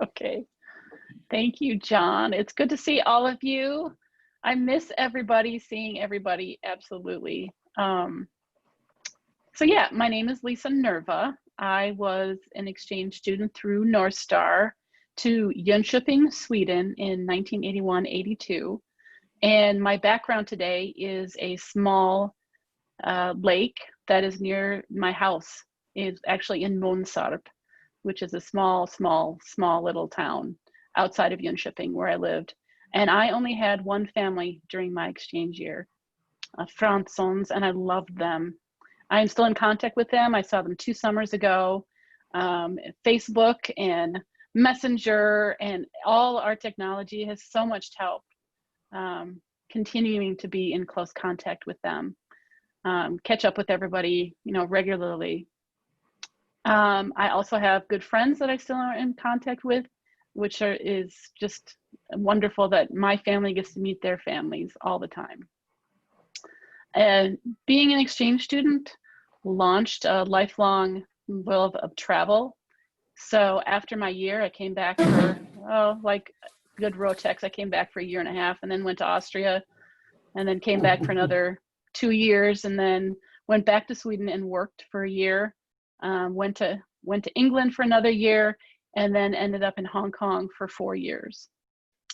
Okay. Thank you, John. It's good to see all of you. I miss everybody, seeing everybody, absolutely. So yeah, my name is Lisa Niva. I was an exchange student through North Star to Jönköping, Sweden in 1981-82. And my background today is a small lake that is near my house. It's actually in Månsarp, which is a small little town outside of Jönköping where I lived. And I only had one family during my exchange year, Franssons, and I loved them. I'm still in contact with them. I saw them 2 summers ago. Facebook and Messenger and all our technology has so much help continuing to be in close contact with them, catch up with everybody, regularly. I also have good friends that I still are in contact with, which is just wonderful that my family gets to meet their families all the time. And being an exchange student launched a lifelong love of travel. So after my year, I came back for, like good Rotex, I came back for a 1.5 years and then went to Austria and then came back for another 2 years and then went back to Sweden and worked for a year. Went to England for another year and then ended up in Hong Kong for 4 years.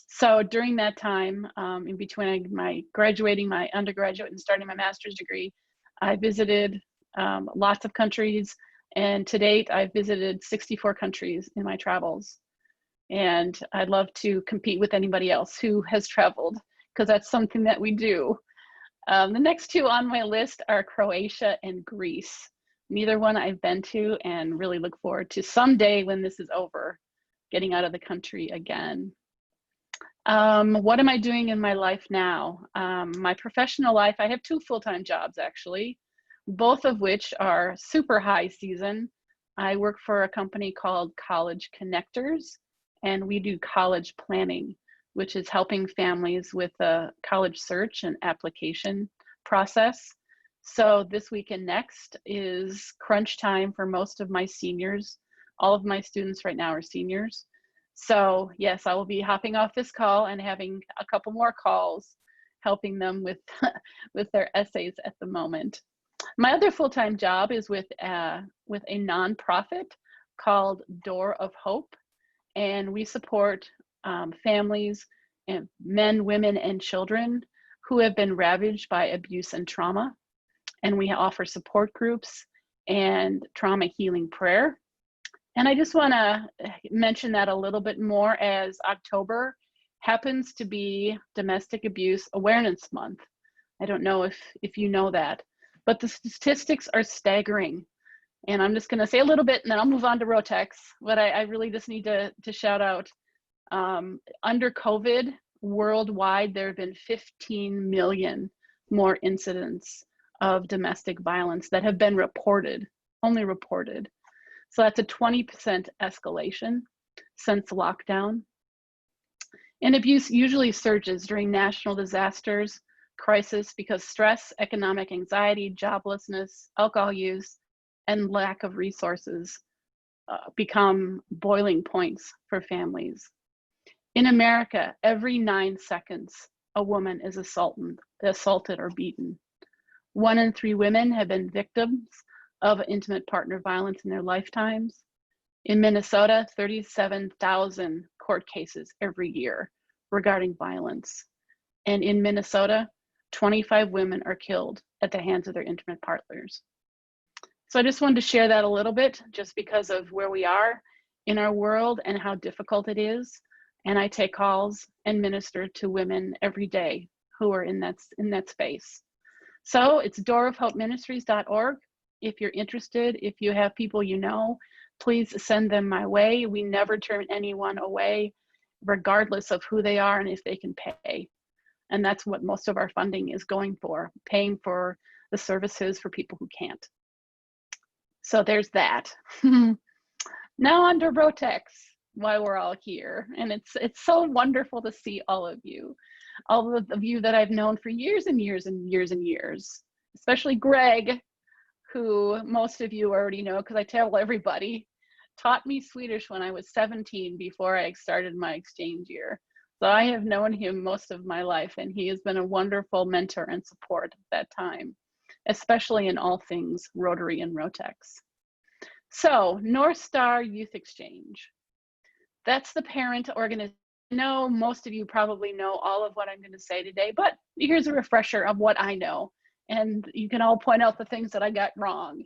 So during that time, in between my graduating my undergraduate and starting my master's degree, I visited lots of countries, and to date I've visited 64 countries in my travels. And I'd love to compete with anybody else who has traveled, because that's something that we do. The next 2 on my list are Croatia and Greece. Neither one I've been to, and really look forward to someday when this is over, getting out of the country again. What am I doing in my life now? My professional life, I have 2 full-time jobs actually, both of which are super high season. I work for a company called College Connectors, and we do college planning, which is helping families with a college search and application process. So this week and next is crunch time for most of my seniors. All of my students right now are seniors. So yes, I will be hopping off this call and having a couple more calls, helping them with, with their essays at the moment. My other full-time job is with a nonprofit called Door of Hope, and we support families and men, women, and children who have been ravaged by abuse and trauma. And we offer support groups and trauma healing prayer. And I just want to mention that a little bit more, as October happens to be Domestic Abuse Awareness Month. I don't know if you know that, but the statistics are staggering. And I'm just going to say a little bit and then I'll move on to Rotex. But I really just need to shout out, under COVID, worldwide, there have been 15 million more incidents of domestic violence that have been reported, only reported. So that's a 20% escalation since lockdown. And abuse usually surges during national disasters, crisis, because stress, economic anxiety, joblessness, alcohol use, and lack of resources become boiling points for families. In America, every 9 seconds, a woman is assaulted or beaten. 1 in 3 women have been victims of intimate partner violence in their lifetimes. In Minnesota, 37,000 court cases every year regarding violence. And in Minnesota, 25 women are killed at the hands of their intimate partners. So I just wanted to share that a little bit, just because of where we are in our world and how difficult it is. And I take calls and minister to women every day who are in that space. So it's doorofhopeministries.org. If you're interested, if you have people you know, please send them my way. We never turn anyone away, regardless of who they are and if they can pay. And that's what most of our funding is going for, paying for the services for people who can't. So there's that. Now on to Rotex, why we're all here. And it's so wonderful to see all of you that I've known for years and years and years and years, especially Greg, who most of you already know because I tell everybody. taught me Swedish when I was 17 before I started my exchange year. So I have known him most of my life, and he has been a wonderful mentor and support at that time, especially in all things Rotary and Rotex. So North Star Youth Exchange. That's the parent organization. I know most of you probably know all of what I'm going to say today, but here's a refresher of what I know. And you can all point out the things that I got wrong.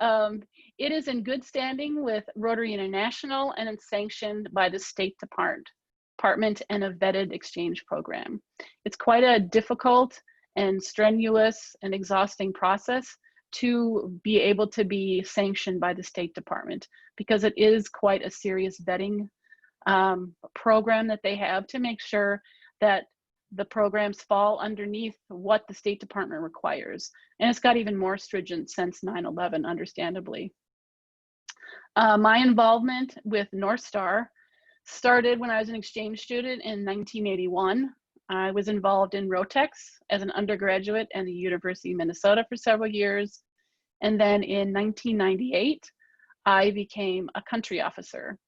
It is in good standing with Rotary International, and it's sanctioned by the State Department and a vetted exchange program. It's quite a difficult and strenuous and exhausting process to be able to be sanctioned by the State Department, because it is quite a serious vetting program that they have to make sure that the programs fall underneath what the State Department requires. And it's got even more stringent since 9/11, understandably. My involvement with North Star started when I was an exchange student in 1981. I was involved in Rotex as an undergraduate at the University of Minnesota for several years. And then in 1998, I became a country officer.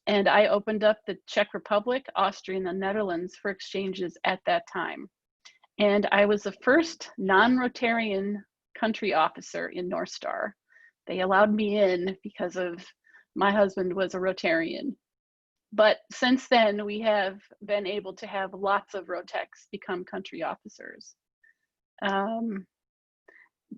And I opened up the Czech Republic, Austria, and the Netherlands for exchanges at that time. And I was the first non-Rotarian country officer in North Star. They allowed me in because of my husband was a Rotarian. But since then, we have been able to have lots of Rotex become country officers.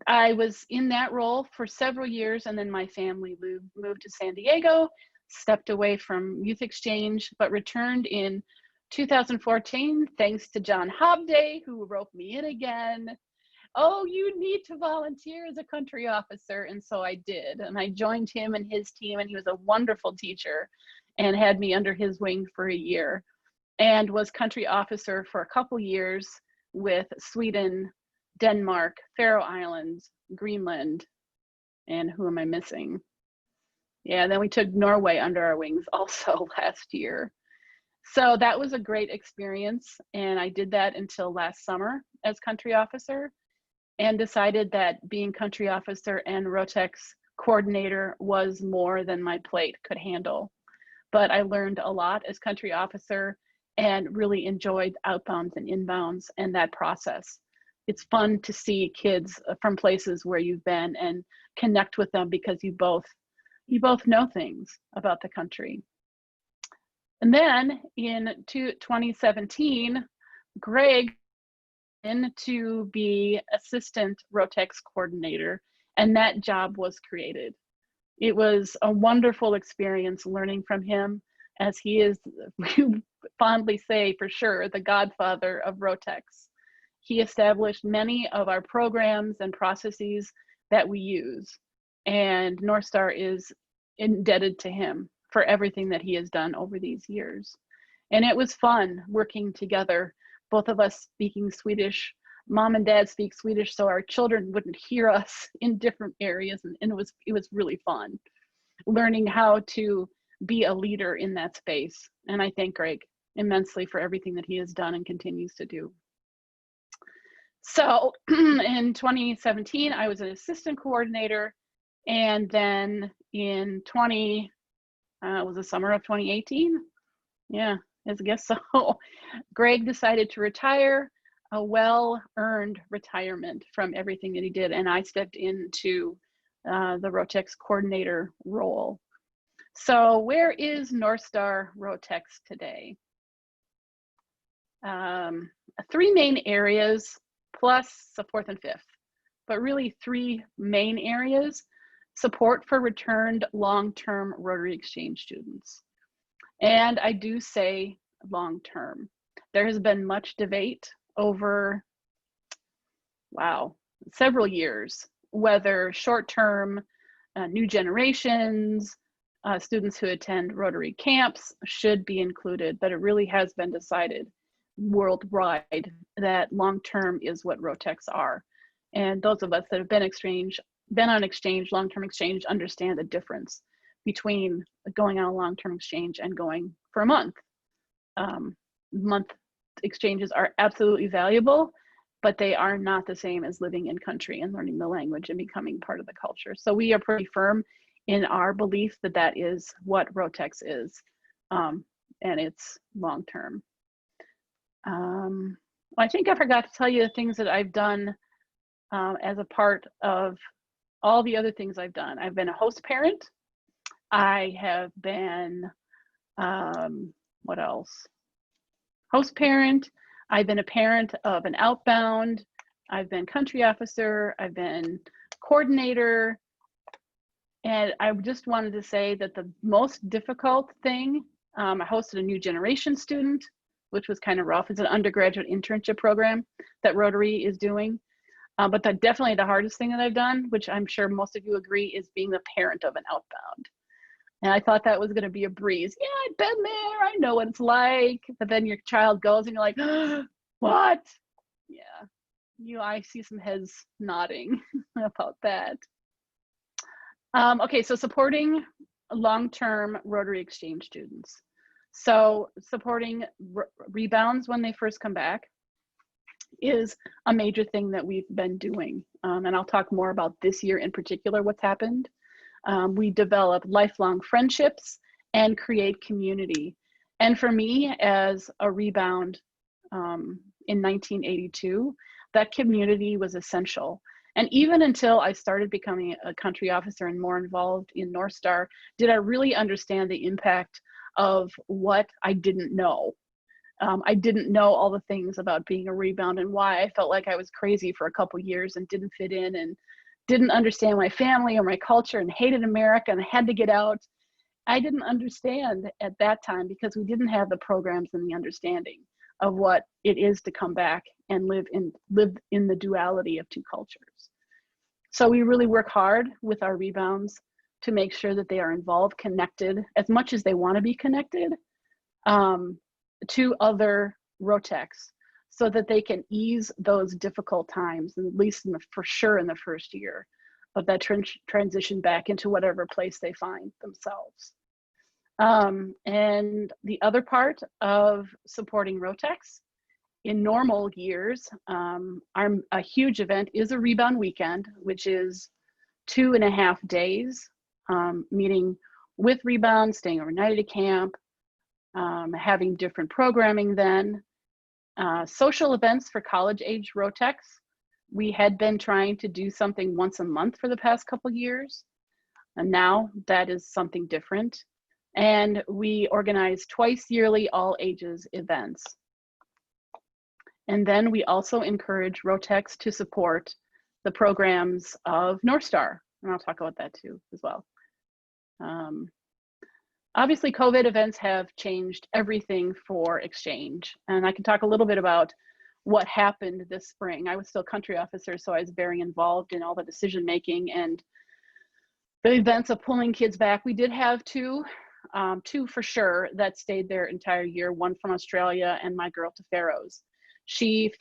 I was in that role for several years, and then my family moved to San Diego, stepped away from youth exchange, but returned in 2014, thanks to John Hobday, who roped me in again. Oh, you need to volunteer as a country officer. And so I did. And I joined him and his team, and he was a wonderful teacher and had me under his wing for a year, and was country officer for a couple years with Sweden, Denmark, Faroe Islands, Greenland, and who am I missing? Yeah, then we took Norway under our wings also last year. So that was a great experience. And I did that until last summer as country officer, and decided that being country officer and Rotex coordinator was more than my plate could handle. But I learned a lot as country officer and really enjoyed outbounds and inbounds and that process. It's fun to see kids from places where you've been and connect with them, because you both know things about the country. And then in 2017, Greg in to be assistant Rotex coordinator, and that job was created. It was a wonderful experience learning from him, as he is, we fondly say for sure, the godfather of Rotex. He established many of our programs and processes that we use, and North Star is indebted to him for everything that he has done over these years. And it was fun working together, both of us speaking Swedish. Mom and dad speak Swedish, so our children wouldn't hear us in different areas, and it was really fun learning how to be a leader in that space. And I thank Greg immensely for everything that he has done and continues to do. So in 2017, I was an assistant coordinator, and then in was the summer of 2018? Yeah, I guess so. Greg decided to retire, a well-earned retirement from everything that he did, and I stepped into the Rotex coordinator role. So where is North Star Rotex today? 3 main areas, plus a 4th and 5th, but really 3 main areas. Support for returned long-term Rotary Exchange students. And I do say long-term. There has been much debate over, several years, whether short-term, new generations, students who attend Rotary camps should be included, but it really has been decided worldwide that long-term is what Rotex are. And those of us that have been on exchange, long-term exchange, understand the difference between going on a long-term exchange and going for a month. Month exchanges are absolutely valuable, but they are not the same as living in country and learning the language and becoming part of the culture. So we are pretty firm in our belief that that is what Rotex is, and it's long-term. I think I forgot to tell you the things that I've done as a part of all the other things I've done. I've been a host parent. I have been, what else? Host parent. I've been a parent of an outbound. I've been country officer. I've been coordinator. And I just wanted to say that the most difficult thing, I hosted a new generation student, which was kind of rough. It's an undergraduate internship program that Rotary is doing. But definitely the hardest thing that I've done, which I'm sure most of you agree, is being the parent of an outbound. And I thought that was going to be a breeze. Yeah, I've been there. I know what it's like. But then your child goes and you're like, oh, what? Yeah, I see some heads nodding about that. Okay, so supporting long-term Rotary Exchange students. So supporting rebounds when they first come back is a major thing that we've been doing. And I'll talk more about this year in particular, what's happened. We develop lifelong friendships and create community. And for me, as a rebound in 1982, that community was essential. And even until I started becoming a country officer and more involved in North Star, did I really understand the impact of what I didn't know. I didn't know all the things about being a rebound and why I felt like I was crazy for a couple years and didn't fit in and didn't understand my family or my culture and hated America and had to get out. I didn't understand at that time because we didn't have the programs and the understanding of what it is to come back and live in the duality of two cultures. So we really work hard with our rebounds to make sure that they are involved, connected, as much as they want to be connected, to other Rotex, so that they can ease those difficult times, at least for sure in the first year of that transition back into whatever place they find themselves. And the other part of supporting Rotex, in normal years, a huge event is a rebound weekend, which is 2.5 days, meeting with rebound, staying overnight at a camp, having different programming then. Social events for college-age Rotex. We had been trying to do something once a month for the past couple years, and now that is something different. And we organize twice yearly all ages events. And then we also encourage Rotex to support the programs of North Star, and I'll talk about that too as well. Obviously, COVID events have changed everything for exchange, and I can talk a little bit about what happened this spring. I was still country officer, so I was very involved in all the decision making and the events of pulling kids back. We did have two for sure that stayed their entire year, one from Australia and my girl to Faroes. She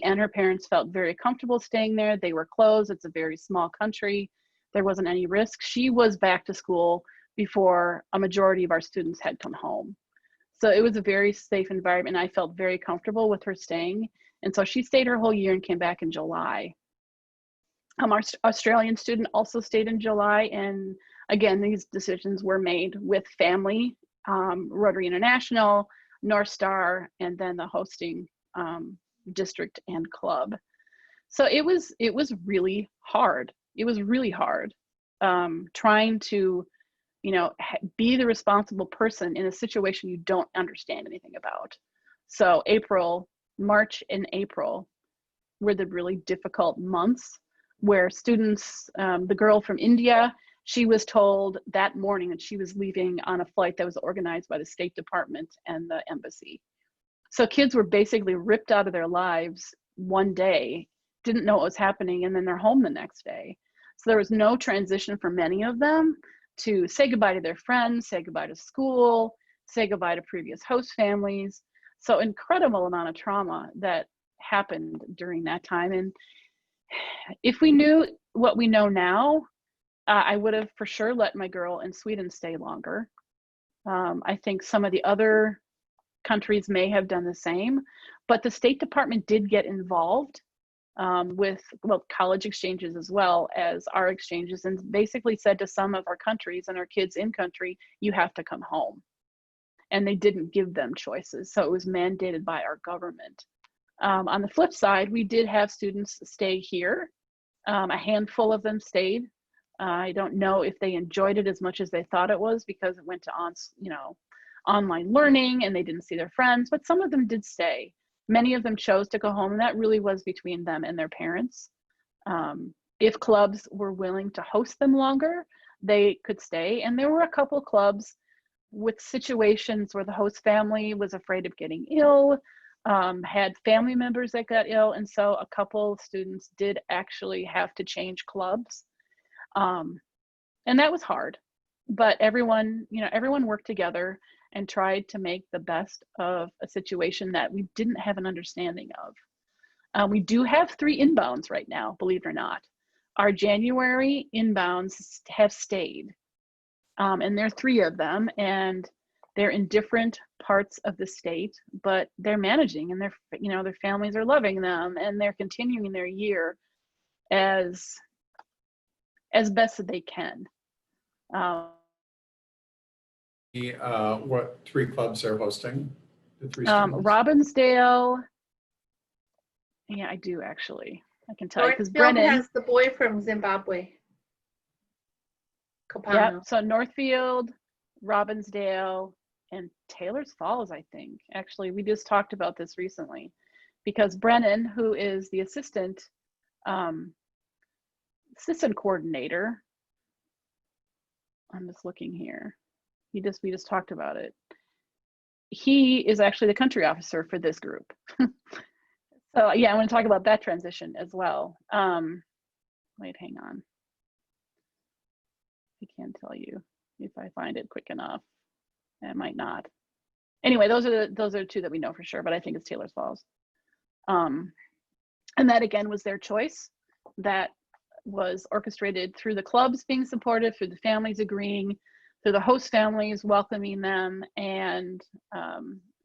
and her parents felt very comfortable staying there. They were closed. It's a very small country. There wasn't any risk. She was back to school before a majority of our students had come home. So it was a very safe environment. I felt very comfortable with her staying. And so she stayed her whole year and came back in July. Our Australian student also stayed in July. And again, these decisions were made with family, Rotary International, North Star, and then the hosting district and club. So it was really hard. It was really hard trying to, be the responsible person in a situation you don't understand anything about. So March and April were the really difficult months where students, the girl from India, she was told that morning that she was leaving on a flight that was organized by the State Department and the embassy. So kids were basically ripped out of their lives one day, didn't know what was happening, and then they're home the next day. So there was no transition for many of them to say goodbye to their friends, say goodbye to school, say goodbye to previous host families. So incredible amount of trauma that happened during that time. And if we knew what we know now, I would have for sure let my girl in Sweden stay longer. I think some of the other countries may have done the same, but the State Department did get involved with, well, college exchanges as well as our exchanges, and basically said to some of our countries and our kids in country, you have to come home. And they didn't give them choices. So it was mandated by our government. On the flip side, we did have students stay here. A handful of them stayed. I don't know if they enjoyed it as much as they thought it was, because it went to online learning and they didn't see their friends, but some of them did stay. Many of them chose to go home, and that really was between them and their parents. If clubs were willing to host them longer, they could stay. And there were a couple clubs with situations where the host family was afraid of getting ill, had family members that got ill, and so a couple of students did actually have to change clubs. And that was hard, but everyone worked together and tried to make the best of a situation that we didn't have an understanding of. We do have 3 inbounds right now, believe it or not. Our January inbounds have stayed, and there are 3 of them, and they're in different parts of the state, but they're managing, and their families are loving them, and they're continuing their year as best that they can. What 3 clubs are hosting the 3 students? Robbinsdale. Yeah, I do actually. I can tell you because Northfield Brennan has the boy from Zimbabwe. Yeah, Kapano. so Northfield, Robbinsdale, and Taylor's Falls, I think. Actually, we just talked about this recently because Brennan, who is the assistant coordinator, I'm just looking here. We just talked about it. He is actually the country officer for this group. So yeah, I want to talk about that transition as well. Wait, hang on. I can't tell you if I find it quick enough. I might not. Anyway, those are 2 that we know for sure, but I think it's Taylor's Falls. And that again was their choice. That was orchestrated through the clubs being supportive, through the families agreeing, through the host families welcoming them, and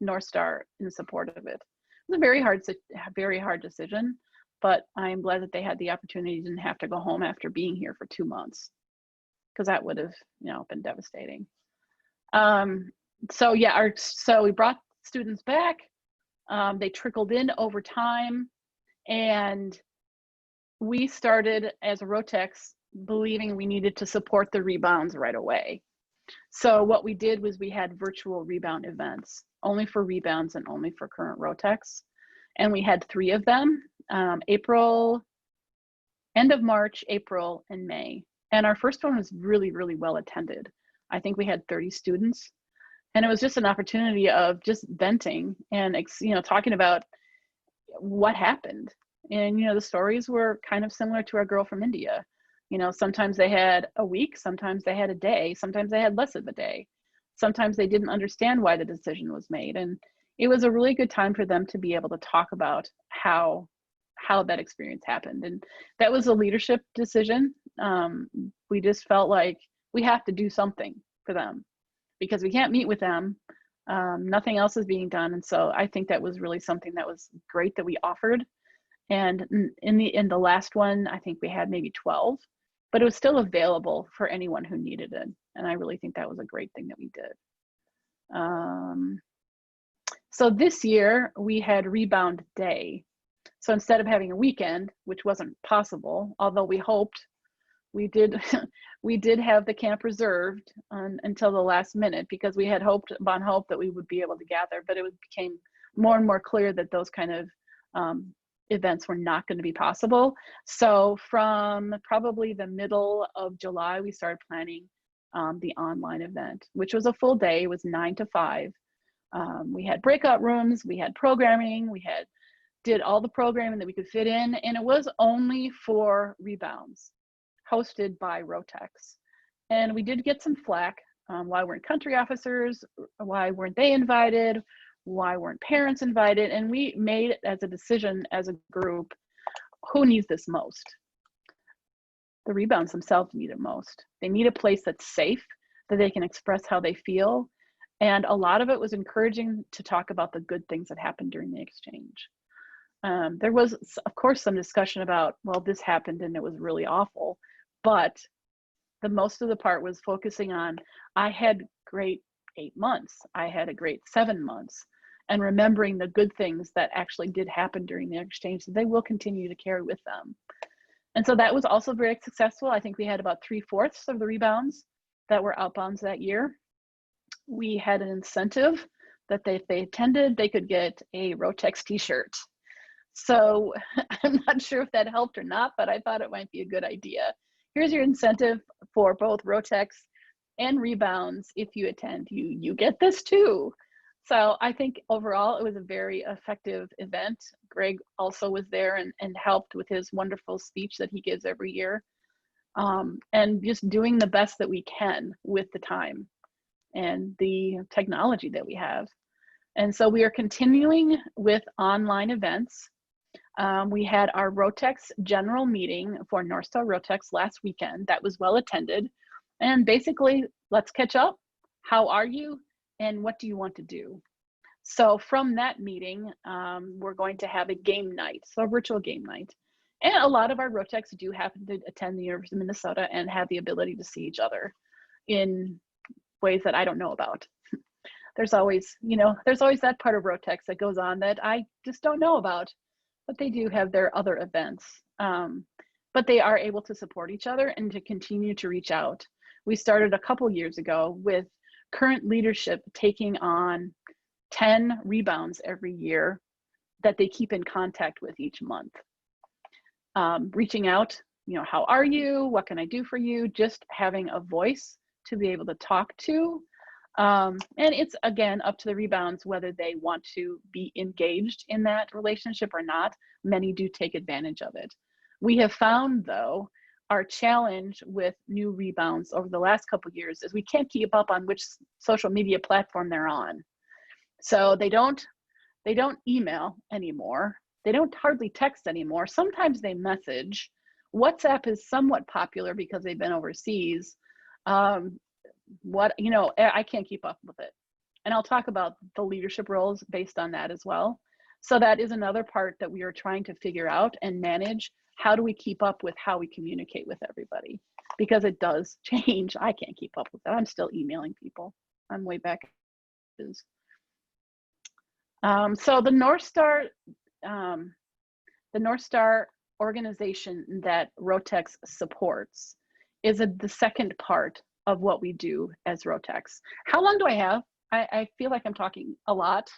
North Star in support of it. It was a very hard decision, but I'm glad that they had the opportunity, didn't have to go home after being here for 2 months, because that would have been devastating. So yeah, so we brought students back. They trickled in over time, and we started as a Rotex believing we needed to support the rebounds right away. So what we did was we had virtual rebound events, only for rebounds and only for current Rotex. And we had 3 of them, end of March, April, and May. And our first one was really, really well attended. I think we had 30 students. And it was just an opportunity of just venting and talking about what happened. And the stories were kind of similar to our girl from India. Sometimes they had a week, sometimes they had a day, sometimes they had less of a day. Sometimes they didn't understand why the decision was made. And it was a really good time for them to be able to talk about how that experience happened. And that was a leadership decision. We just felt like we have to do something for them because we can't meet with them. Nothing else is being done. And so I think that was really something that was great that we offered. And in the last one, I think we had maybe 12, but it was still available for anyone who needed it. And I really think that was a great thing that we did. So this year we had Rebound Day. So instead of having a weekend, which wasn't possible, although we hoped, we did have the camp reserved until the last minute because we had hoped that we would be able to gather, but it became more and more clear that those kind of events were not going to be possible. So from probably the middle of July, we started planning the online event, which was a full day. It was 9 to 5. We had breakout rooms, we had programming, did all the programming that we could fit in, and it was only for rebounds, hosted by Rotex. And we did get some flack. Why weren't country officers? Why weren't they invited? Why weren't parents invited? And we made as a decision as a group, who needs this most? The rebounds themselves need it most. They need a place that's safe, that they can express how they feel. And a lot of it was encouraging to talk about the good things that happened during the exchange. There was, of course, some discussion about, well, this happened and it was really awful, but the most of the part was focusing on, I had great 8 months, I had a great 7 months, and remembering the good things that actually did happen during the exchange that they will continue to carry with them. And so that was also very successful. I think we had about 3/4 of the rebounds that were outbounds that year. We had an incentive that if they attended, they could get a Rotex t-shirt. So I'm not sure if that helped or not, but I thought it might be a good idea. Here's your incentive for both Rotex and rebounds. If you attend, you get this too. So I think overall it was a very effective event. Greg also was there and helped with his wonderful speech that he gives every year. And just doing the best that we can with the time and the technology that we have. And so we are continuing with online events. We had our Rotex general meeting for North Star Rotex last weekend. That was well attended. And basically, let's catch up. How are you? And what do you want to do? So from that meeting, we're going to have a game night, so a virtual game night. And a lot of our Rotex do happen to attend the University of Minnesota and have the ability to see each other in ways that I don't know about. There's always, there's always that part of Rotex that goes on that I just don't know about, but they do have their other events. But they are able to support each other and to continue to reach out. We started a couple years ago with current leadership taking on 10 rebounds every year that they keep in contact with each month. Reaching out, how are you? What can I do for you? Just having a voice to be able to talk to. And it's, again, up to the rebounds whether they want to be engaged in that relationship or not. Many do take advantage of it. We have found, though, our challenge with new rebounds over the last couple of years is we can't keep up on which social media platform they're on. So they don't email anymore. They don't hardly text anymore. Sometimes they message. WhatsApp is somewhat popular because they've been overseas. I can't keep up with it. And I'll talk about the leadership roles based on that as well. So that is another part that we are trying to figure out and manage. How do we keep up with how we communicate with everybody? Because it does change. I can't keep up with that. I'm still emailing people. I'm way back. So the North Star organization that Rotex supports is the second part of what we do as Rotex. How long do I have? I feel like I'm talking a lot.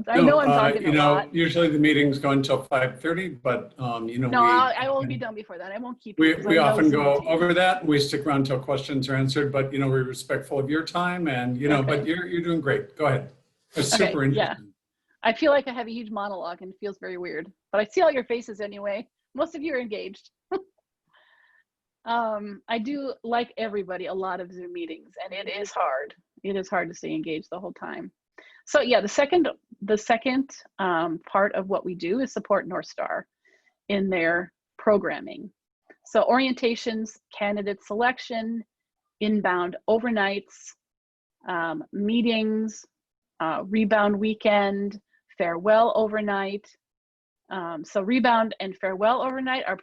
I know I'm talking a lot. Usually the meetings go until 5:30, but No, I will be done before that. I won't keep you. We often go over that. We stick around until questions are answered, but we're respectful of your time, and okay. But you're doing great. Go ahead. It's super interesting. Yeah. I feel like I have a huge monologue and it feels very weird, but I see all your faces anyway. Most of you are engaged. I do, like everybody, a lot of Zoom meetings, and it is hard. It is hard to stay engaged the whole time. So yeah, the second part of what we do is support North Star in their programming. So orientations, candidate selection, inbound overnights, meetings, rebound weekend, farewell overnight. So rebound and farewell overnight are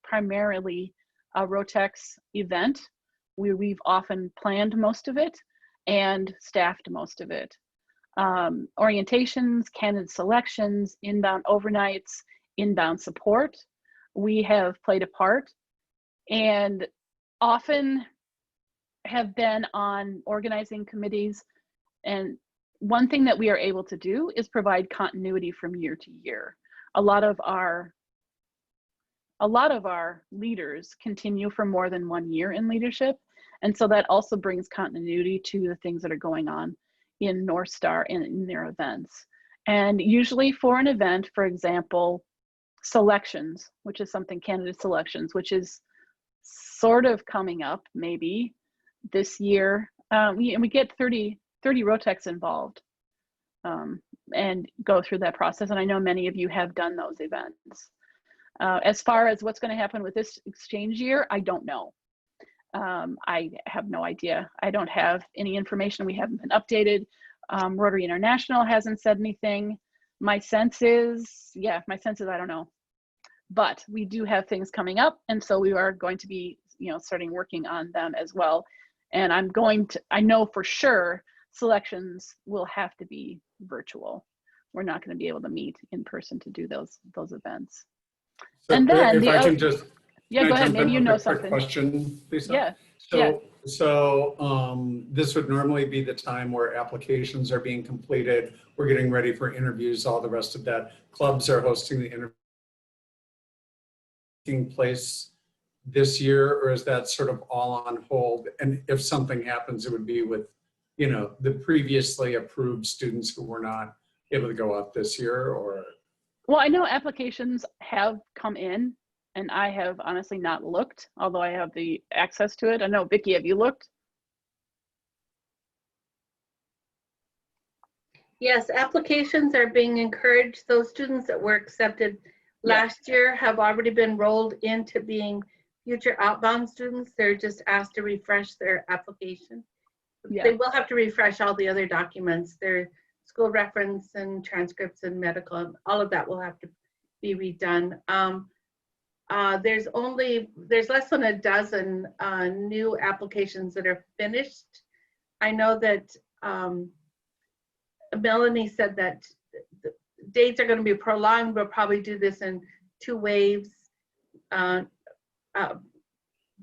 primarily a Rotex event. We've often planned most of it and staffed most of it. Orientations, candidate selections, inbound overnights, inbound support, we have played a part and often have been on organizing committees. And one thing that we are able to do is provide continuity from year to year. A lot of our leaders continue for more than 1 year in leadership. And so that also brings continuity to the things that are going on in North Star and in their events. And usually for an event, for example, selections, which is something, candidate selections, which is sort of coming up maybe this year. We get 30 Rotex involved and go through that process. And I know many of you have done those events. As far as what's going to happen with this exchange year, I don't know. I have no idea. I don't have any information. We haven't been updated. Rotary International hasn't said anything. My sense is, I don't know. But we do have things coming up, and so we are going to be, starting working on them as well. And I know for sure selections will have to be virtual. We're not going to be able to meet in person to do those events. So And then if I can just, yeah, go ahead. Maybe you know something. Quick question, Lisa. Yeah. So this would normally be the time where applications are being completed. We're getting ready for interviews, all the rest of that. Clubs are hosting the interview taking place this year, or is that sort of all on hold? And if something happens, it would be with, the previously approved students who were not able to go out this year, or? Well, I know applications have come in, and I have honestly not looked, although I have the access to it. I know, Vicki, have you looked? Yes, applications are being encouraged. Those students that were accepted last year have already been rolled into being future outbound students. They're just asked to refresh their application. Yeah. They will have to refresh all the other documents, their school reference and transcripts and medical, and all of that will have to be redone. There's less than a dozen new applications that are finished. I know that Melanie said that the dates are going to be prolonged. We'll probably do this in 2 waves,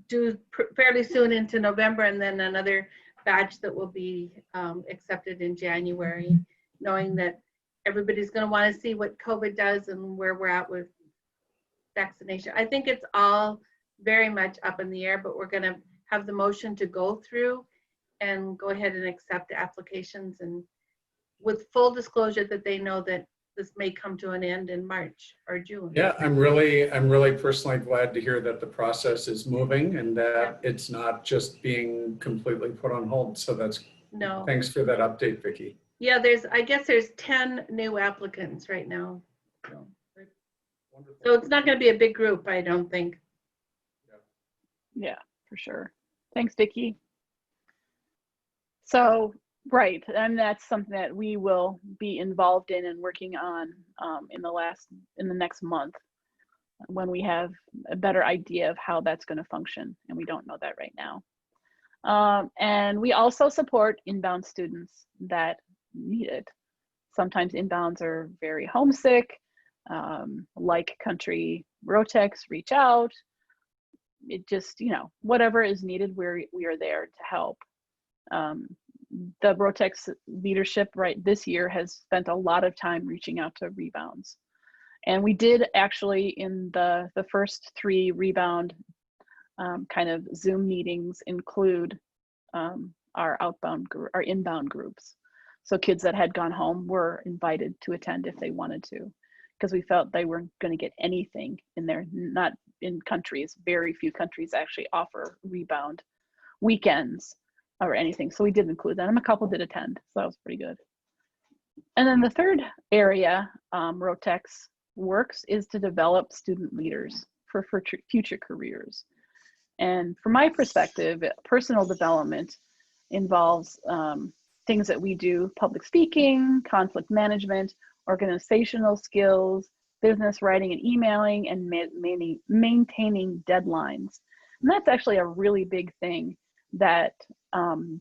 do fairly soon into November, and then another batch that will be accepted in January, knowing that everybody's going to want to see what COVID does and where we're at with vaccination. I think it's all very much up in the air, but we're going to have the motion to go through and go ahead and accept the applications, and with full disclosure that they know that this may come to an end in March or June. Yeah, I'm really personally glad to hear that the process is moving and that it's not just being completely put on hold. So thanks for that update, Vicki. Yeah, I guess there's 10 new applicants right now. So it's not going to be a big group, I don't think. Yeah, for sure. Thanks, Vicki. So, right, and that's something that we will be involved in and working on in the next month, when we have a better idea of how that's going to function, and we don't know that right now. And we also support inbound students that need it. Sometimes inbounds are very homesick, like Country Rotex, reach out. It just, whatever is needed, we are there to help. The Rotex leadership this year has spent a lot of time reaching out to rebounds. And we did actually, in the first 3 rebound kind of Zoom meetings, include our inbound groups. So kids that had gone home were invited to attend if they wanted to, because we felt they weren't going to get anything in there. Not in countries, very few countries actually offer rebound weekends or anything. So we did include them. A couple did attend, so that was pretty good. And then the third area Rotex works is to develop student leaders for future careers. And from my perspective, personal development involves things that we do: public speaking, conflict management, organizational skills, business writing and emailing, and maintaining deadlines. And that's actually a really big thing that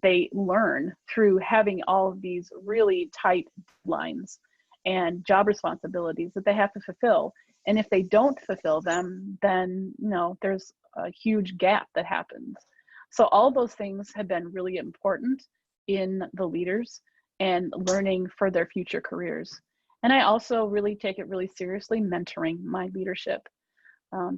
they learn through having all of these really tight deadlines and job responsibilities that they have to fulfill. And if they don't fulfill them, then there's a huge gap that happens. So all those things have been really important in the leaders and learning for their future careers. And I also really take it really seriously, mentoring my leadership,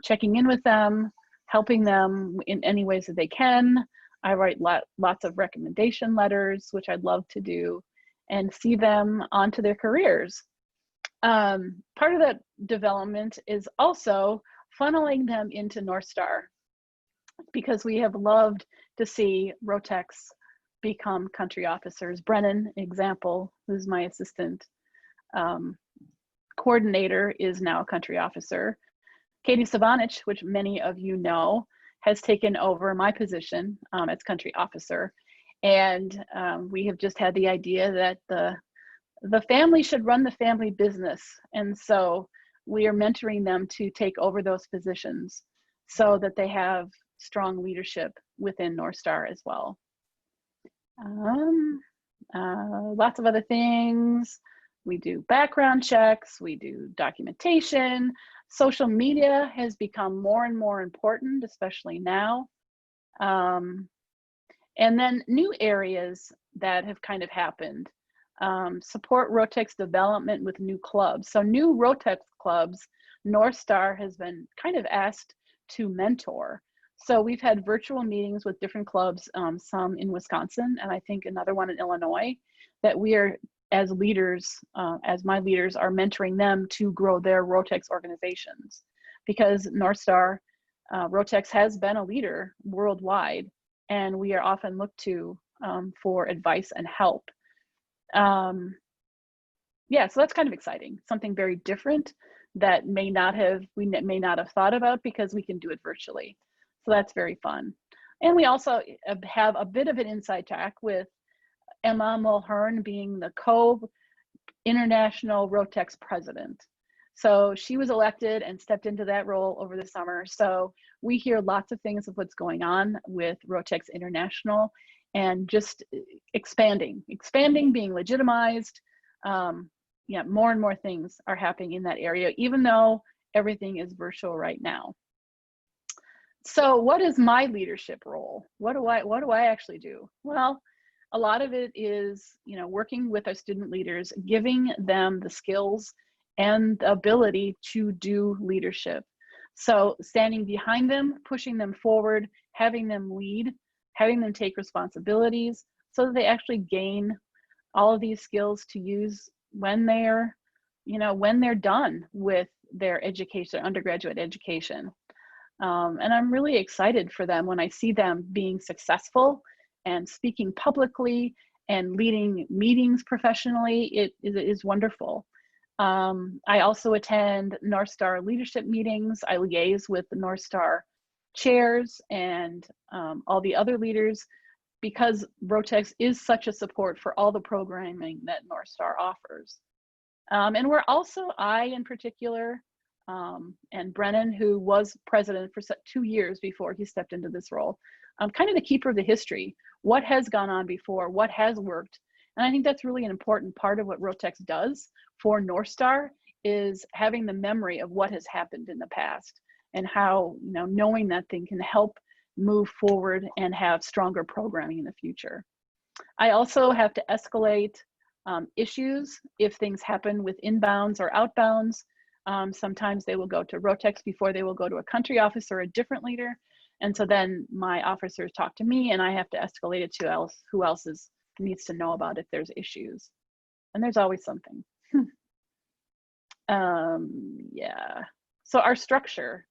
checking in with them, helping them in any ways that they can. I write lots of recommendation letters, which I'd love to do, and see them onto their careers. Part of that development is also funneling them into North Star, because we have loved to see Rotex become country officers. Brennan, example, who's my assistant coordinator, is now a country officer. Katie Savanich, which many of you know, has taken over my position as country officer. And we have just had the idea that the family should run the family business. And so we are mentoring them to take over those positions so that they have strong leadership within North Star as well. Lots of other things. We do background checks, we do documentation. Social media has become more and more important, especially now. And then new areas that have kind of happened. Support Rotex development with new clubs. So new Rotex clubs, North Star has been kind of asked to mentor. So we've had virtual meetings with different clubs, some in Wisconsin, and I think another one in Illinois, that we are, as leaders, as my leaders, are mentoring them to grow their Rotex organizations. Because North Star Rotex has been a leader worldwide, and we are often looked to for advice and help. Yeah, so that's kind of exciting. Something very different that we may not have thought about because we can do it virtually. So that's very fun. And we also have a bit of an inside track with Emma Mulhern being the co-international Rotex president. So she was elected and stepped into that role over the summer. So we hear lots of things of what's going on with Rotex International and just expanding, being legitimized. Yeah, more and more things are happening in that area, even though everything is virtual right now. So what is my leadership role? What do I actually do? Well, a lot of it is, working with our student leaders, giving them the skills and the ability to do leadership. So standing behind them, pushing them forward, having them lead, having them take responsibilities so that they actually gain all of these skills to use when they're done with their education, their undergraduate education. And I'm really excited for them when I see them being successful and speaking publicly and leading meetings professionally. It is wonderful. I also attend North Star leadership meetings. I liaise with the North Star chairs and all the other leaders, because Rotex is such a support for all the programming that North Star offers. And we're also, I in particular, and Brennan, who was president for 2 years before he stepped into this role, kind of the keeper of the history. What has gone on before? What has worked? And I think that's really an important part of what Rotex does for North Star, is having the memory of what has happened in the past and how, knowing that thing can help move forward and have stronger programming in the future. I also have to escalate issues if things happen with inbounds or outbounds. Sometimes they will go to Rotex before they will go to a country office or a different leader. And so then my officers talk to me and I have to escalate it to who else needs to know about if there's issues. And there's always something. Yeah. So our structure.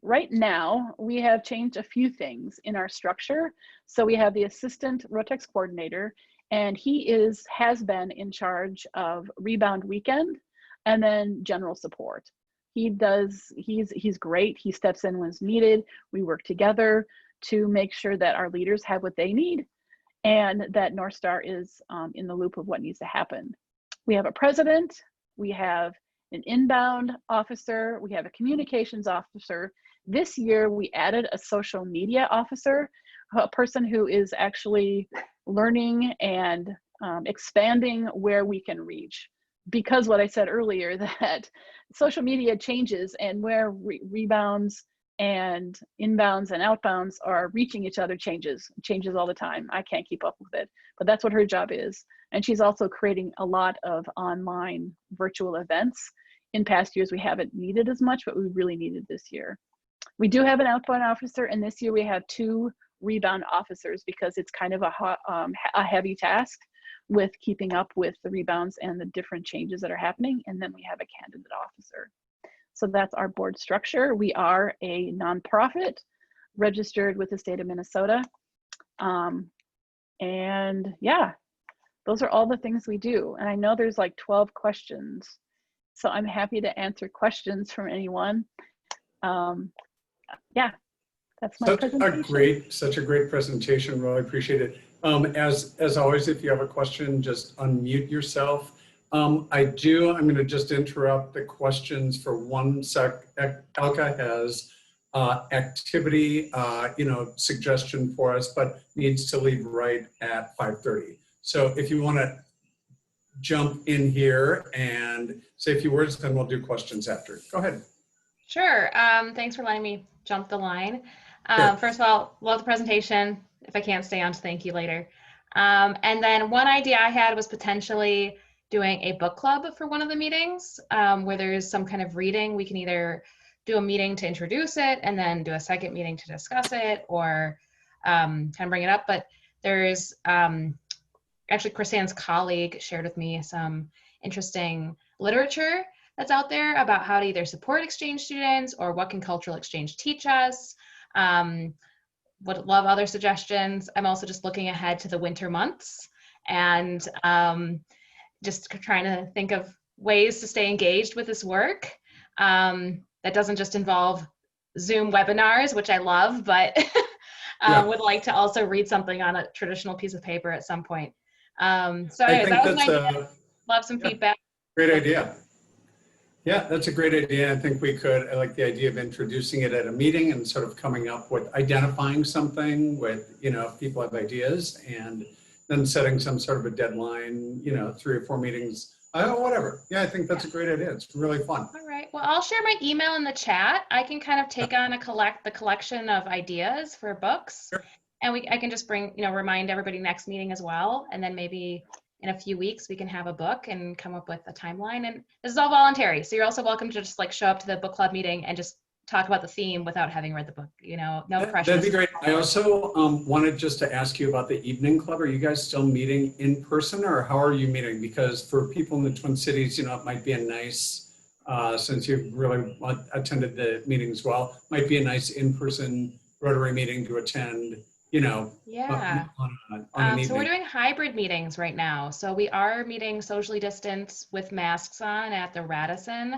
Right now, we have changed a few things in our structure. So we have the assistant Rotex coordinator, and he has been in charge of rebound weekend and then general support. He's great. He steps in when it's needed. We work together to make sure that our leaders have what they need and that North Star is in the loop of what needs to happen. We have a president, we have an inbound officer, we have a communications officer. This year we added a social media officer, a person who is actually learning and expanding where we can reach. Because what I said earlier, that social media changes, and where rebounds and inbounds and outbounds are reaching each other changes all the time. I can't keep up with it, but that's what her job is. And she's also creating a lot of online virtual events. In past years, we haven't needed as much, but we really needed this year. We do have an outbound officer, and this year we have 2 rebound officers because it's kind of a heavy task with keeping up with the rebounds and the different changes that are happening. And then we have a candidate officer. So that's our board structure. We are a nonprofit registered with the state of Minnesota. And yeah, those are all the things we do. And I know there's like 12 questions, so I'm happy to answer questions from anyone. Yeah, that's my presentation. Such a great presentation. Really appreciate it. As always, if you have a question, just unmute yourself. I'm going to just interrupt the questions for 1 sec. Elka has activity, suggestion for us, but needs to leave right at 5:30. So if you want to jump in here and say a few words, then we'll do questions after. Go ahead. Sure. Thanks for letting me jump the line. Sure. First of all, love the presentation. If I can't stay on to thank you later. And then one idea I had was potentially doing a book club for one of the meetings where there's some kind of reading. We can either do a meeting to introduce it and then do a second meeting to discuss it, or kind of bring it up. But there's actually Kristan's colleague shared with me some interesting literature that's out there about how to either support exchange students or what can cultural exchange teach us. Would love other suggestions. I'm also just looking ahead to the winter months and just trying to think of ways to stay engaged with this work. That doesn't just involve Zoom webinars, which I love, but would like to also read something on a traditional piece of paper at some point. So anyways, that was my idea. Love some feedback. Great idea. Yeah, that's a great idea. I think we could, I like the idea of introducing it at a meeting and sort of coming up with identifying something with, if people have ideas, and then setting some sort of a deadline, 3 or 4 meetings, whatever. Yeah, I think that's a great idea. It's really fun. All right. Well, I'll share my email in the chat. I can kind of take on the collection of ideas for books. Sure. And I can just remind everybody next meeting as well. And then maybe in a few weeks, we can have a book and come up with a timeline. And this is all voluntary. So you're also welcome to just show up to the book club meeting and just talk about the theme without having read the book, no pressure. That'd be great. I also wanted just to ask you about the evening club. Are you guys still meeting in person, or how are you meeting? Because for people in the Twin Cities, it might be a nice, since you've really attended the meetings well, might be a nice in-person Rotary meeting to attend, Yeah. on an evening. So we're doing hybrid meetings right now. So we are meeting socially distanced with masks on at the Radisson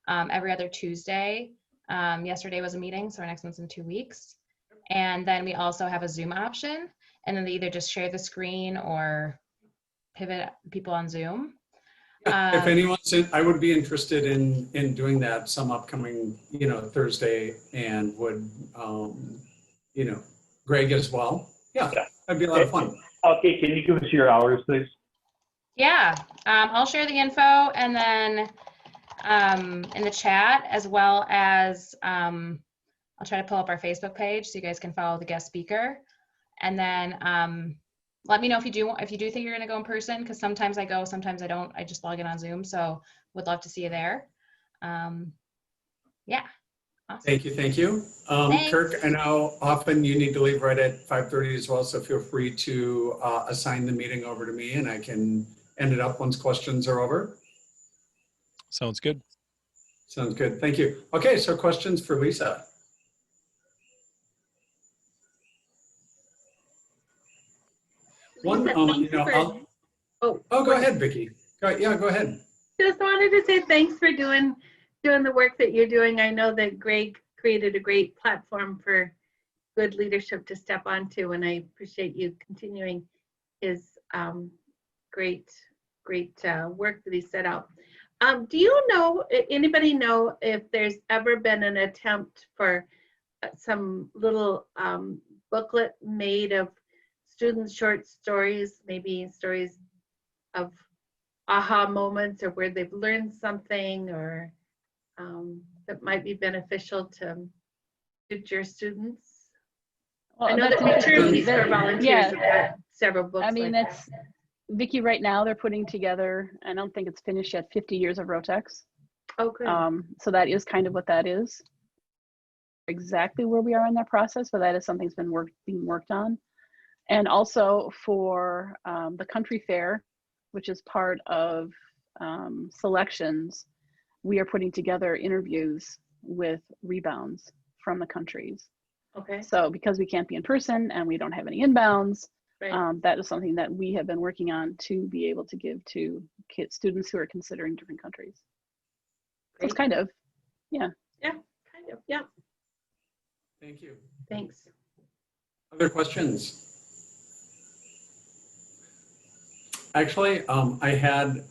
every other Tuesday. Yesterday was a meeting, so our next one's in 2 weeks. And then we also have a Zoom option, and then they either just share the screen or pivot people on Zoom. Yeah, if anyone's in, I would be interested in doing that some upcoming, Thursday, and would, Greg as well. Yeah, that'd be a lot of fun. Okay, can you give us your hours, please? Yeah, I'll share the info and then in the chat, as well as I'll try to pull up our Facebook page so you guys can follow the guest speaker. And then let me know if you do think you're going to go in person, because sometimes I go, sometimes I don't. I just log in on Zoom, so would love to see you there. Yeah. Awesome. Thank you. Kirk, I know often you need to leave right at 5:30 as well, so feel free to assign the meeting over to me, and I can end it up once questions are over. Sounds good. Sounds good. Thank you. Okay, so questions for Lisa. One, Lisa, go ahead, Vicki. Go ahead. Just wanted to say thanks for doing the work that you're doing. I know that Greg created a great platform for good leadership to step onto, and I appreciate you continuing his great work that he set out. Do you know, anybody know if there's ever been an attempt for some little booklet made of students' short stories, maybe stories of aha moments or where they've learned something, or that might be beneficial to future students? Well, I know that fraternities for volunteers have had several books. I mean, like that's Vicki. Right now, they're putting together. I don't think it's finished yet. 50 years of Rotex. Oh, good. So that is kind of what that is. Exactly where we are in that process, but that is something that's been being worked on. And also for the country fair, which is part of selections, we are putting together interviews with rebounds from the countries. Okay. So because we can't be in person and we don't have any inbounds, Right. that is something that we have been working on to be able to give to students who are considering different countries. So it's kind of, yeah. Yeah, kind of, yeah. Thank you. Thanks. Other questions? Actually, I had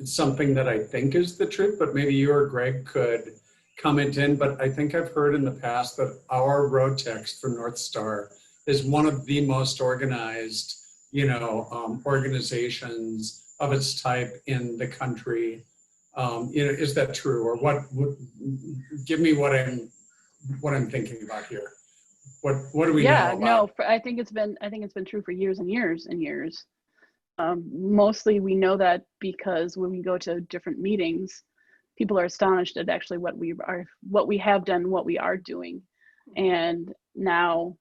something that I think is the truth, but maybe you or Greg could comment in. But I think I've heard in the past that our Rotex for North Star is one of the most organized, organizations of its type in the country. Is that true, or what? Give me what I'm thinking about here. What do we know Yeah, about? no, I think it's been true for years and years and years. Mostly we know that because when we go to different meetings, people are astonished at actually what we have done, what we are doing. And now,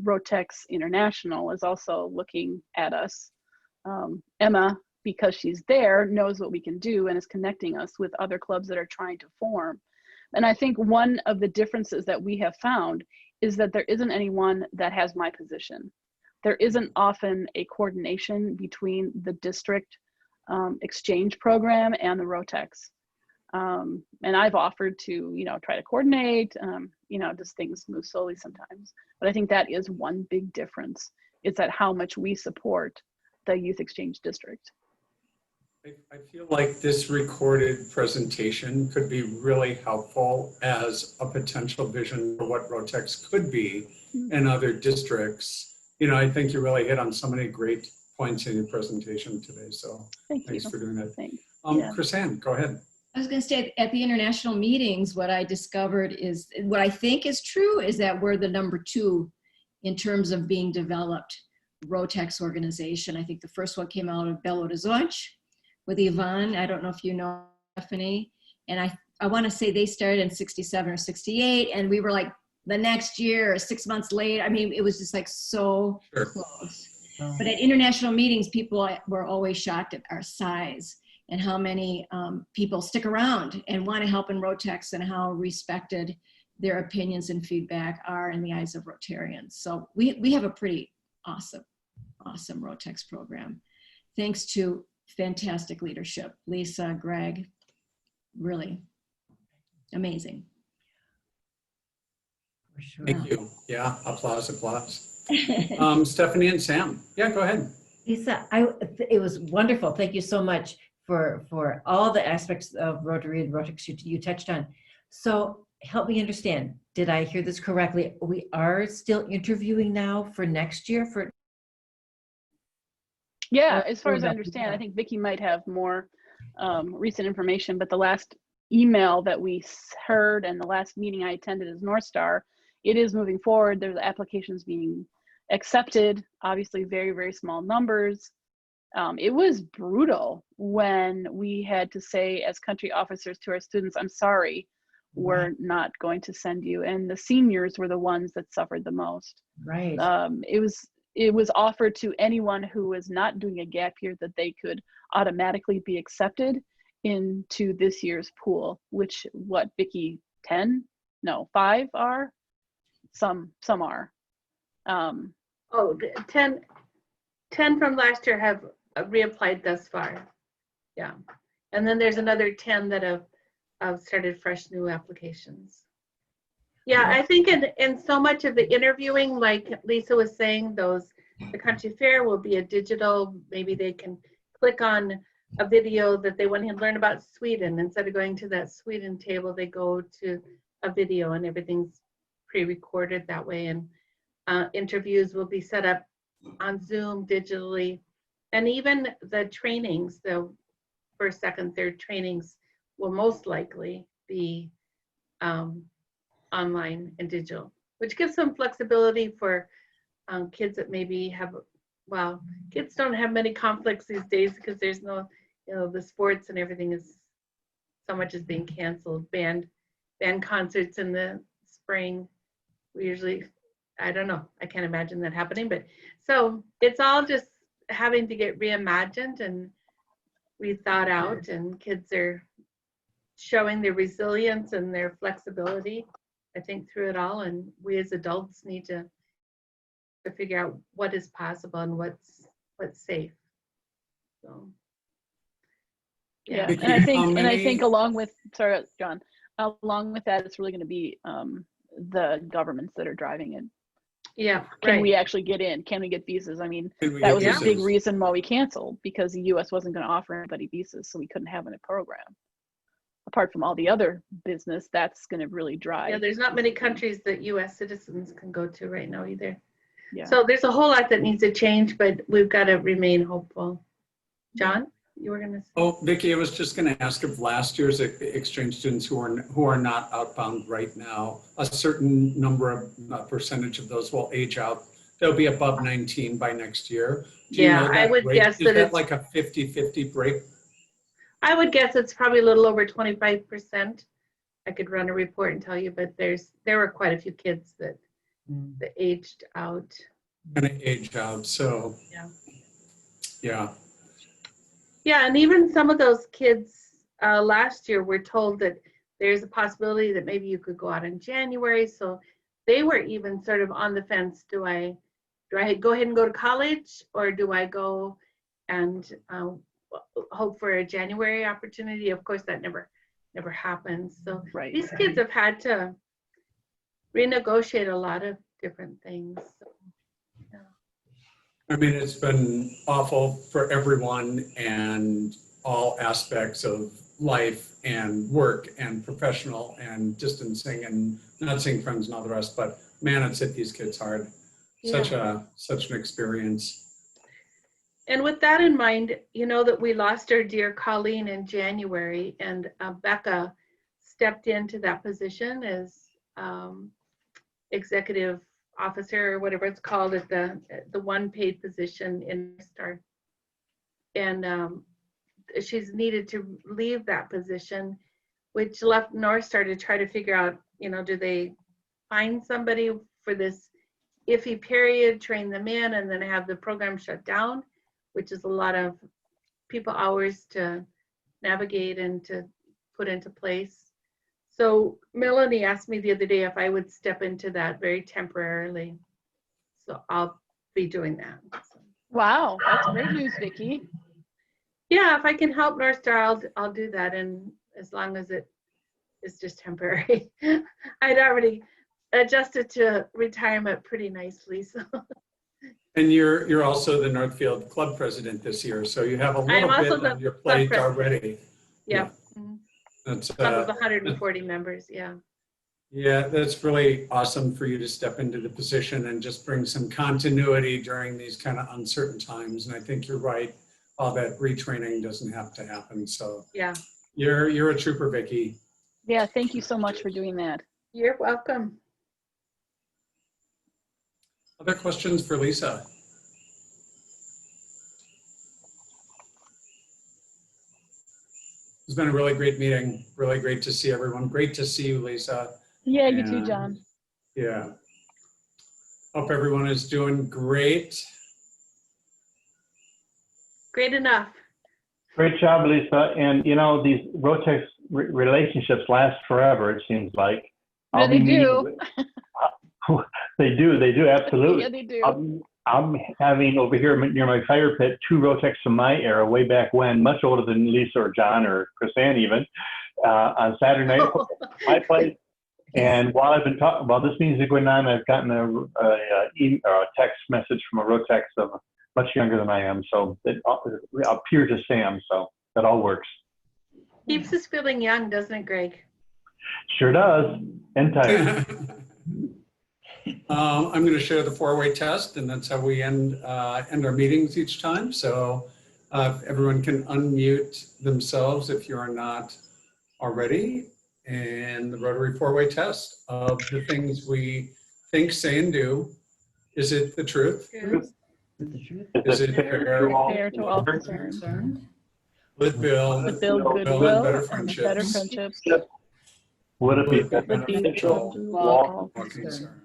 Rotex International is also looking at us. Emma, because she's there, knows what we can do and is connecting us with other clubs that are trying to form. And I think one of the differences that we have found is that there isn't anyone that has my position. There isn't often a coordination between the district exchange program and the Rotex. And I've offered to, try to coordinate, just things move slowly sometimes. But I think that is one big difference, is that how much we support the youth exchange district. I feel like this recorded presentation could be really helpful as a potential vision for what Rotex could be in other districts. I think you really hit on so many great points in your presentation today. So thanks for doing that. Thanks. Chris-Ann, go ahead. I was going to say, at the international meetings, what I discovered is, what I think is true, is that we're the #2 in terms of being developed Rotex organization. I think the first one came out of Belo Horizonte with Yvonne. I don't know if you know Stephanie. And I want to say they started in 67 or 68, and we were like the next year or 6 months late. I mean, it was just like so close. But at international meetings, people were always shocked at our size and how many people stick around and want to help in Rotex, and how respected their opinions and feedback are in the eyes of Rotarians. So we have a pretty awesome Rotex program, thanks to fantastic leadership. Lisa, Greg, really amazing. For sure. Thank you. Yeah, applause. Stephanie and Sam. Yeah, go ahead. Lisa, it was wonderful. Thank you so much for all the aspects of Rotary and Rotex you touched on. So help me understand, did I hear this correctly? We are still interviewing now for next year for. Yeah, as far as I understand, I think Vicki might have more recent information, but the last email that we heard and the last meeting I attended is North Star. It is moving forward. There's applications being accepted, obviously very, very small numbers. It was brutal when we had to say as country officers to our students, I'm sorry, we're not going to send you. And the seniors were the ones that suffered the most. Right. It was offered to anyone who was not doing a gap year that they could automatically be accepted into this year's pool, which what, Vicki, 5 are? Some are. 10 from last year have reapplied thus far. Yeah. And then there's another 10 that have started fresh new applications. Yeah, I think in so much of the interviewing, like Lisa was saying, the country fair will be a digital, maybe they can click on a video that they want to learn about Sweden. Instead of going to that Sweden table, they go to a video and everything's pre-recorded that way. And interviews will be set up on Zoom digitally. And even the trainings, the first, second, third trainings will most likely be online and digital, which gives some flexibility for kids that maybe have, kids don't have many conflicts these days because there's no, the sports and everything is, so much is being canceled. Band concerts in the spring, we usually, I don't know, I can't imagine that happening, but so it's all just having to get reimagined and rethought out, and kids are showing their resilience and their flexibility, I think, through it all. And we as adults need to figure out what is possible and what's safe. So yeah, and I think along with, sorry, John, along with that, it's really going to be the governments that are driving it. Yeah, Can right. we actually get in? Can we get visas? I mean, Can we that get was a big visas? reason why we canceled, because the US wasn't going to offer anybody visas, so we couldn't have any program. Apart from all the other business, that's going to really drive. Yeah, there's not many countries that US citizens can go to right now either. Yeah. So there's a whole lot that needs to change, but we've got to remain hopeful. John, you were gonna say? Oh, Vicki, I was just going to ask if last year's exchange students who are not outbound right now, a certain number of percentage of those will age out. They'll be above 19 by next year. Do you Yeah, know I that would rate? guess Is that that it's, like a 50-50 break? I would guess it's probably a little over 25%. I could run a report and tell you, but there were quite a few kids that aged out. Going to age out, so. Yeah. Yeah. Yeah, and even some of those kids last year were told that there's a possibility that maybe you could go out in January. So they were even sort of on the fence. Do I go ahead and go to college, or do I go and hope for a January opportunity? Of course, that never happens. So Right. these kids have had to renegotiate a lot of different things. So, yeah. I mean, it's been awful for everyone and all aspects of life and work and professional and distancing and not seeing friends and all the rest, but man, it's hit these kids hard. Such an experience. And with that in mind, you know that we lost our dear Colleen in January, and Becca stepped into that position as executive officer, or whatever it's called, at the one paid position in North Star. And she's needed to leave that position, which left North Star to try to figure out, you know, do they find somebody for this iffy period, train them in, and then have the program shut down, which is a lot of people hours to navigate and to put into place. So Melanie asked me the other day if I would step into that very temporarily. So I'll be doing that. So, Wow, that's great news, Vicki. yeah, if I can help North Star, I'll do that, and as long as it is just temporary. I'd already adjusted to retirement pretty nicely, so. And you're also the Northfield Club president this year, so you have a little bit on your plate already. Yeah. That's Club of 140 members, yeah. Yeah, that's really awesome for you to step into the position and just bring some continuity during these kind of uncertain times. And I think you're right, all that retraining doesn't have to happen. So yeah, you're a trooper, Vicki. Yeah, thank you so much for doing that. You're welcome. Other questions for Lisa? It's been a really great meeting. Really great to see everyone. Great to see you, Lisa. Yeah, you too, John. Yeah. Hope everyone is doing great. Great enough. Great job, Lisa. And you know, these Rotex relationships last forever, it seems like. Yeah, they do. They do, absolutely. Yeah, they do. I'm having over here near my fire pit 2 Rotex from my era, way back when, much older than Lisa or John or Chrisanne even, on Saturday night at my place. And while I've been talking, while this meeting's been going on, I've gotten a text message from a Rotex of much younger than I am, so it appears to Sam, so that all works. Keeps us feeling young, doesn't it, Greg? Sure does, and tired. I'm going to share the 4-way test, and that's how we end our meetings each time. So everyone can unmute themselves if you are not already. And the Rotary 4-way test of the things we think, say, and do. Is it the truth? Is it fair to all concerned? With Bill, With Bill, and goodwill, better and friendships. better friendships. Would it be Would it be beneficial? to All all concerned.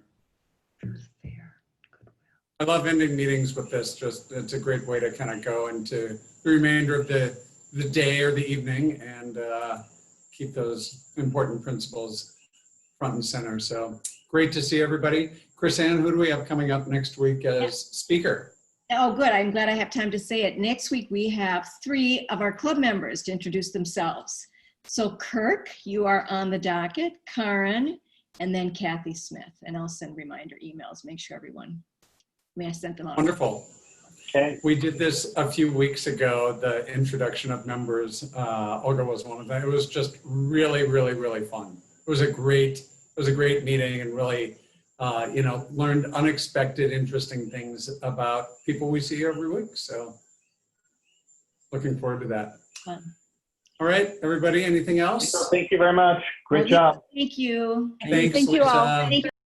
I love ending meetings with this. Just it's a great way to kind of go into the remainder of the day or the evening and keep those important principles front and center. So great to see everybody. Chrisanne, who do we have coming up next week as speaker? Oh, good. I'm glad I have time to say it. Next week, we have 3 of our club members to introduce themselves. So Kirk, you are on the docket. Karen, and then Kathy Smith. And I'll send reminder emails, make sure everyone, I sent them out. Wonderful. Okay. We did this a few weeks ago, the introduction of members. Olga was one of them. It was just really, really, really fun. It was a great meeting, and really, learned unexpected, interesting things about people we see every week. So looking forward to that. Fun. All right, everybody, anything else? Thank you very much. Great job. Thank you. Thanks, Thank you all. Lisa. Thank